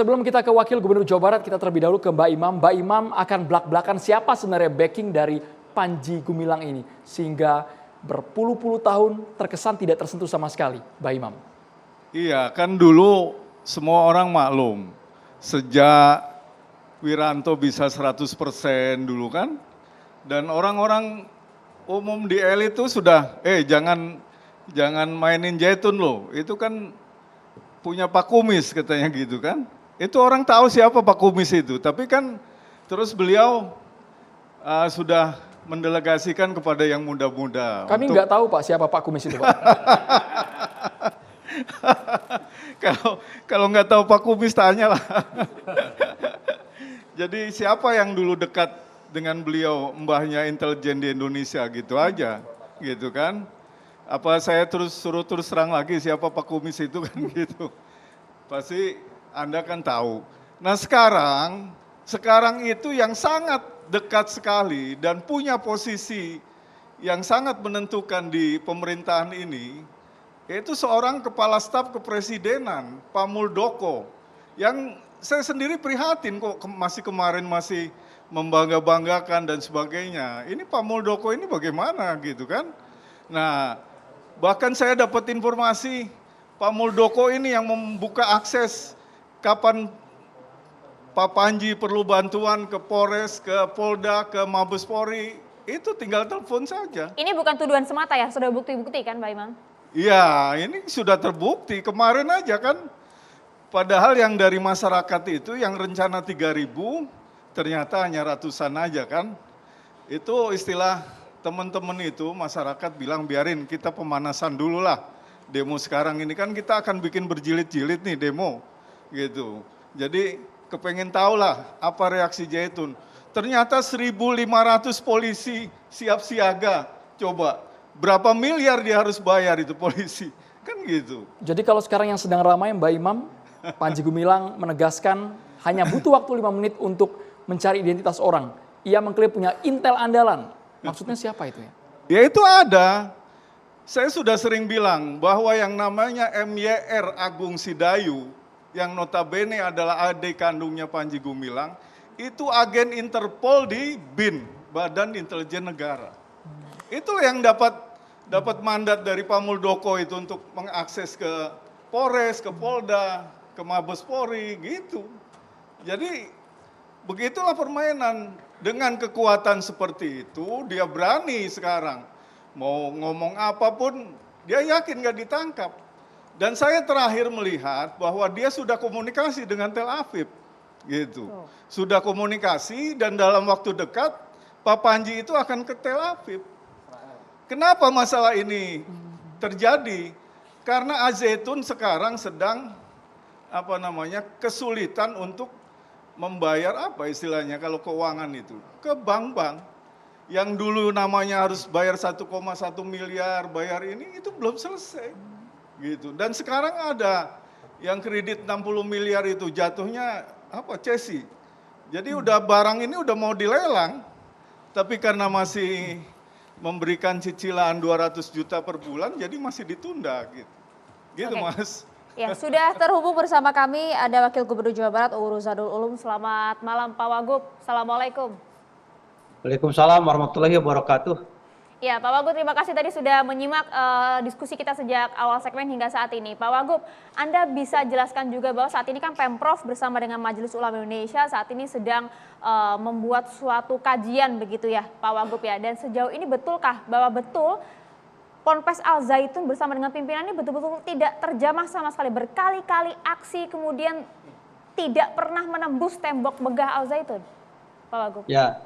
Sebelum kita ke Wakil Gubernur Jawa Barat, kita terlebih dahulu ke Mbak Imam. Mbak Imam akan belak-belakan siapa sebenarnya backing dari Panji Gumilang ini. Sehingga berpuluh-puluh tahun terkesan tidak tersentuh sama sekali, Mbak Imam. Iya, kan dulu semua orang maklum. Sejak Wiranto bisa 100% dulu kan. Dan orang-orang umum di elit itu sudah, jangan mainin Zaitun loh. Itu kan punya Pak Kumis katanya gitu kan. Itu orang tahu siapa Pak Kumis itu. Tapi kan terus beliau sudah mendelegasikan kepada yang muda-muda. Kami nggak tahu Pak siapa Pak Kumis itu Pak. Kalau nggak tahu Pak Kumis tanyalah. Jadi siapa yang dulu dekat dengan beliau, mbahnya intelijen di Indonesia gitu aja, gitu kan. Apa saya suruh terus terang lagi siapa Pak Kumis itu kan gitu. Pasti Anda kan tahu. Nah sekarang itu yang sangat dekat sekali dan punya posisi yang sangat menentukan di pemerintahan ini, yaitu seorang kepala staf kepresidenan, Pak Muldoko, yang saya sendiri prihatin kok kemarin masih membangga-banggakan dan sebagainya. Ini Pak Muldoko ini bagaimana gitu kan. Nah bahkan saya dapat informasi Pak Muldoko ini yang membuka akses kapan Pak Panji perlu bantuan ke Polres, ke Polda, ke Mabes Polri, itu tinggal telepon saja. Ini bukan tuduhan semata ya, sudah bukti-bukti kan Pak Imam? Iya, ini sudah terbukti. Kemarin aja kan, padahal yang dari masyarakat itu yang rencana 3.000, ternyata hanya ratusan aja kan. Itu istilah teman-teman itu, masyarakat bilang biarin kita pemanasan dulu lah. Demo sekarang ini kan kita akan bikin berjilid-jilid nih demo gitu. Jadi kepengen tahu lah apa reaksi Zaitun. Ternyata 1.500 polisi siap siaga. Coba berapa miliar dia harus bayar itu polisi. Kan gitu. Jadi kalau sekarang yang sedang ramai Mbak Imam, Panji Gumilang menegaskan hanya butuh waktu 5 menit untuk mencari identitas orang. Ia mengklaim punya intel andalan. Maksudnya siapa itu ya? Ya itu ada. Saya sudah sering bilang bahwa yang namanya MYR Agung Sidayu, yang notabene adalah adik kandungnya Panji Gumilang, itu agen Interpol di BIN, Badan Intelijen Negara. Itu yang dapat mandat dari Pak Muldoko itu untuk mengakses ke Polres, ke Polda, ke Mabes Polri, gitu. Jadi begitulah permainan. Dengan kekuatan seperti itu, dia berani sekarang. Mau ngomong apapun, dia yakin gak ditangkap. Dan saya terakhir melihat bahwa dia sudah komunikasi dengan Tel Aviv. Gitu. Sudah komunikasi dan dalam waktu dekat, Pak Panji itu akan ke Tel Aviv. Kenapa masalah ini terjadi? Karena Zaitun sekarang sedang kesulitan untuk membayar apa istilahnya kalau keuangan itu ke bank-bank yang dulu namanya harus bayar 1,1 miliar bayar ini itu belum selesai gitu. Dan sekarang ada yang kredit 60 miliar itu jatuhnya cesi. Jadi udah barang ini udah mau dilelang tapi karena masih memberikan cicilan 200 juta per bulan jadi masih ditunda gitu. Gitu Mas. Ya, sudah terhubung bersama kami ada Wakil Gubernur Jawa Barat Uu Ruzanul Ulum. Selamat malam Pak Wagub. Assalamualaikum. Waalaikumsalam warahmatullahi wabarakatuh. Ya Pak Wagub, terima kasih tadi sudah menyimak diskusi kita sejak awal segmen hingga saat ini. Pak Wagub, Anda bisa jelaskan juga bahwa saat ini kan Pemprov bersama dengan Majelis Ulama Indonesia saat ini sedang membuat suatu kajian begitu ya Pak Wagub ya. Dan sejauh ini betulkah bahwa betul Ponpes Al Zaitun bersama dengan pimpinannya betul-betul tidak terjamah sama sekali, berkali-kali aksi kemudian tidak pernah menembus tembok megah Al Zaitun, Pak Wagub? Ya,